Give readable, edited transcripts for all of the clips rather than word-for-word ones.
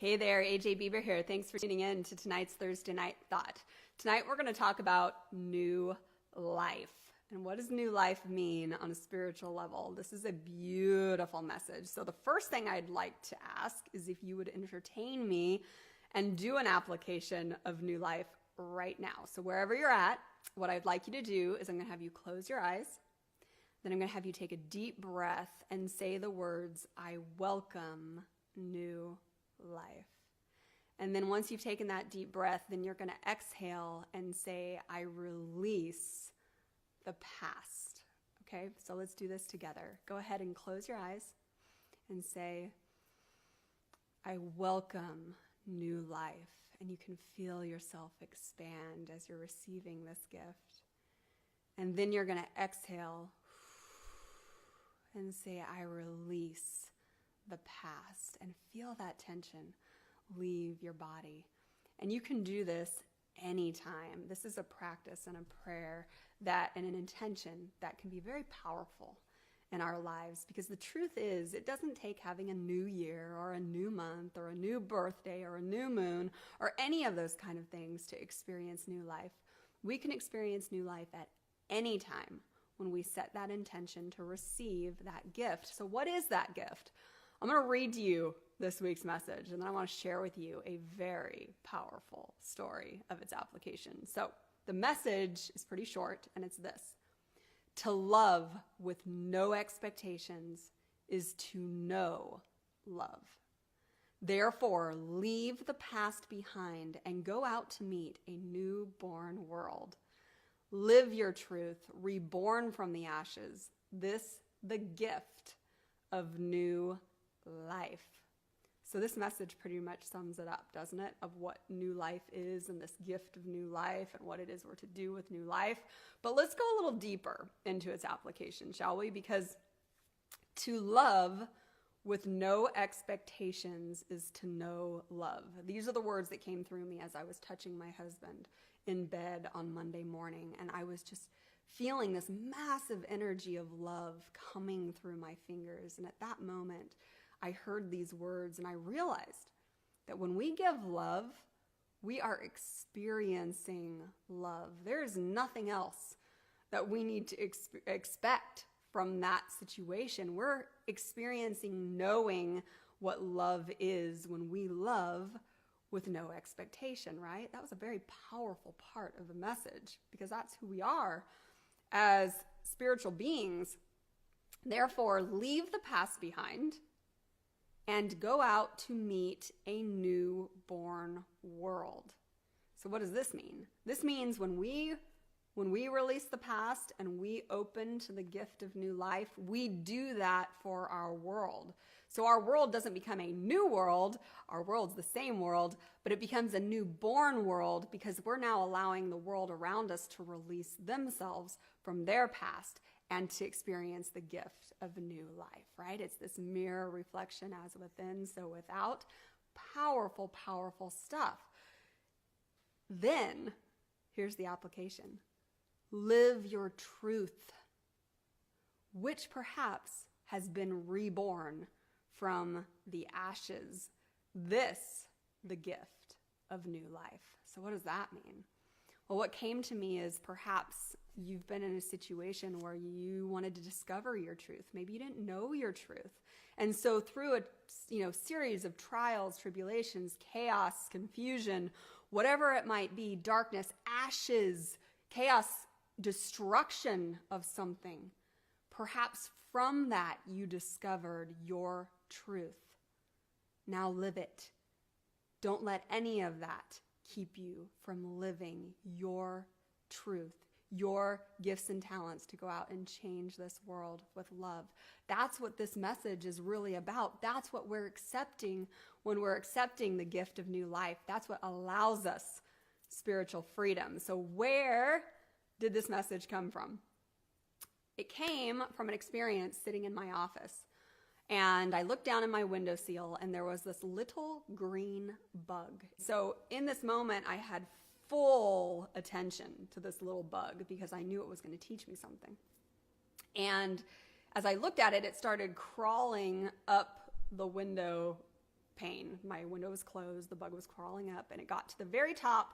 Hey there, AJ Beaber here. Thanks for tuning in to tonight's Thursday Night Thought. Tonight we're going to talk about new life. And what does new life mean on a spiritual level? This is a beautiful message. So the first thing I'd like to ask is if you would entertain me and do an application of new life right now. So wherever you're at, what I'd like you to do is I'm going to have you close your eyes. Then I'm going to have you take a deep breath and say the words, I welcome new life. And then once you've taken that deep breath, then you're going to exhale and say, I release the past. Okay, so let's do this together. Go ahead and close your eyes and say, I welcome new life. And you can feel yourself expand as you're receiving this gift. And then you're going to exhale and say, I release the past, and feel that tension leave your body. And you can do this anytime. This is a practice and a prayer and an intention that can be very powerful in our lives, because the truth is it doesn't take having a new year or a new month or a new birthday or a new moon or any of those kind of things to experience new life. We can experience new life at any time when we set that intention to receive that gift. So what is that gift? I'm going to read to you this week's message, and then I want to share with you a very powerful story of its application. So the message is pretty short, and it's this. To love with no expectations is to know love. Therefore, leave the past behind and go out to meet a newborn world. Live your truth, reborn from the ashes. This, the gift of new life. So this message pretty much sums it up, doesn't it? Of what new life is and this gift of new life and what it is we're to do with new life. But let's go a little deeper into its application, shall we? Because to love with no expectations is to know love. These are the words that came through me as I was touching my husband in bed on Monday morning. And I was just feeling this massive energy of love coming through my fingers. And at that moment, I heard these words and I realized that when we give love, we are experiencing love. There is nothing else that we need to expect from that situation. We're experiencing knowing what love is when we love with no expectation, right? That was a very powerful part of the message because that's who we are as spiritual beings. Therefore, leave the past behind and go out to meet a newborn world. So what does this mean? This means when we release the past and we open to the gift of new life, we do that for our world. So our world doesn't become a new world. Our world's the same world, but it becomes a newborn world because we're now allowing the world around us to release themselves from their past and to experience the gift of a new life, right? It's this mirror reflection as within, so without. Powerful, powerful stuff. Then, here's the application. Live your truth, which perhaps has been reborn from the ashes. This, the gift of new life. So what does that mean? Well, what came to me is perhaps you've been in a situation where you wanted to discover your truth. Maybe you didn't know your truth. And so through a series of trials, tribulations, chaos, confusion, whatever it might be, darkness, ashes, chaos, destruction of something, perhaps from that you discovered your truth. Now live it. Don't let any of that keep you from living your truth, your gifts and talents to go out and change this world with love. That's what this message is really about. That's what we're accepting when we're accepting the gift of new life. That's what allows us spiritual freedom. So where did this message come from? It came from an experience sitting in my office. And I looked down in my windowsill and there was this little green bug. So in this moment, I had full attention to this little bug because I knew it was going to teach me something. And as I looked at it, it started crawling up the window pane. My window was closed, the bug was crawling up, and it got to the very top,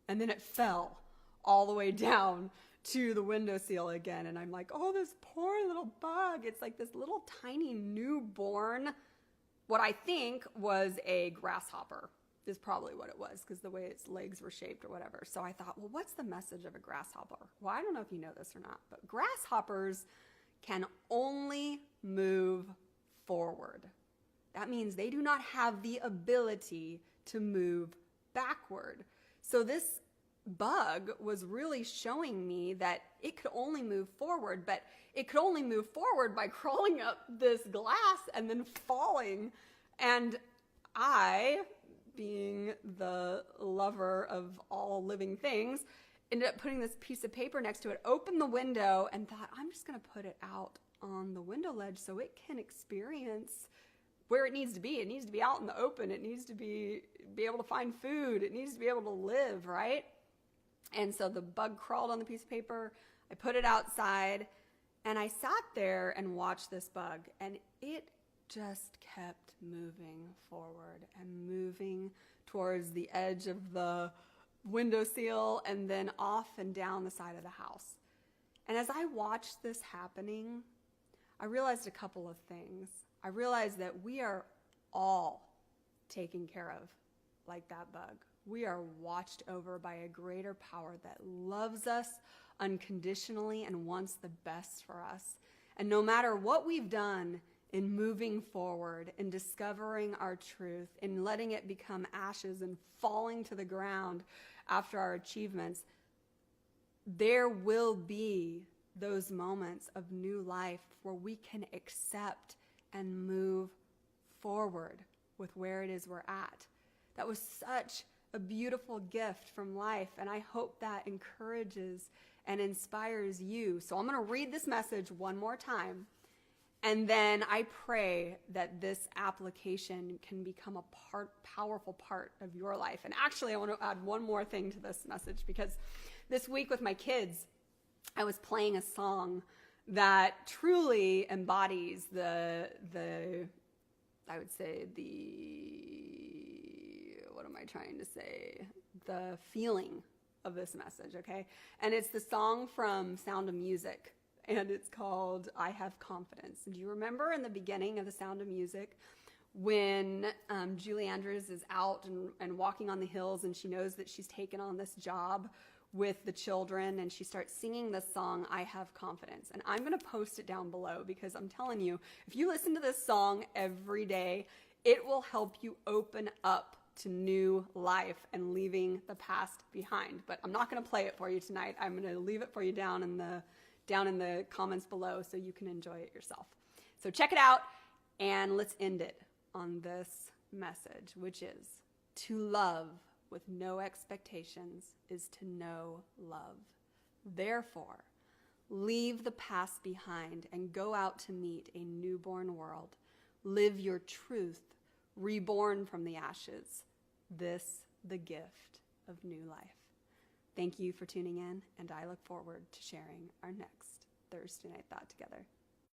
and then it fell all the way down to the windowsill again. And I'm like, oh, this poor little bug. It's like this little tiny newborn, what I think was a grasshopper is probably what it was, because the way its legs were shaped or whatever. So I thought, well, what's the message of a grasshopper? Well, I don't know if you know this or not, but grasshoppers can only move forward. That means they do not have the ability to move backward. So this bug was really showing me that it could only move forward, but it could only move forward by crawling up this glass and then falling. And I, being the lover of all living things, ended up putting this piece of paper next to it, opened the window, and thought, I'm just going to put it out on the window ledge so it can experience where it needs to be. It needs to be out in the open. It needs to be able to find food. It needs to be able to live, right? And so the bug crawled on the piece of paper. I put it outside, and I sat there and watched this bug, and it just kept moving forward and moving towards the edge of the windowsill and then off and down the side of the house. And as I watched this happening, I realized a couple of things. I realized that we are all taken care of like that bug. We are watched over by a greater power that loves us unconditionally and wants the best for us. And no matter what we've done in moving forward, in discovering our truth, in letting it become ashes and falling to the ground after our achievements, there will be those moments of new life where we can accept and move forward with where it is we're at. That was such a beautiful gift from life, and I hope that encourages and inspires you. So I'm going to read this message one more time, and then I pray that this application can become a powerful part of your life. And actually, I want to add one more thing to this message, because this week with my kids, I was playing a song that truly embodies the I would say what am I trying to say? The feeling of this message, okay? And it's the song from Sound of Music, and it's called I Have Confidence. Do you remember in the beginning of The Sound of Music when Julie Andrews is out and walking on the hills, and she knows that she's taken on this job with the children, and she starts singing this song, I Have Confidence. And I'm going to post it down below, because I'm telling you, if you listen to this song every day, it will help you open up to new life and leaving the past behind. But I'm not going to play it for you tonight. I'm going to leave it for you down in the comments below so you can enjoy it yourself. So check it out, and let's end it on this message, which is to love with no expectations is to know love. Therefore, leave the past behind and go out to meet a newborn world. Live your truth, reborn from the ashes. This, the gift of new life. Thank you for tuning in, and I look forward to sharing our next Thursday Night Thought together.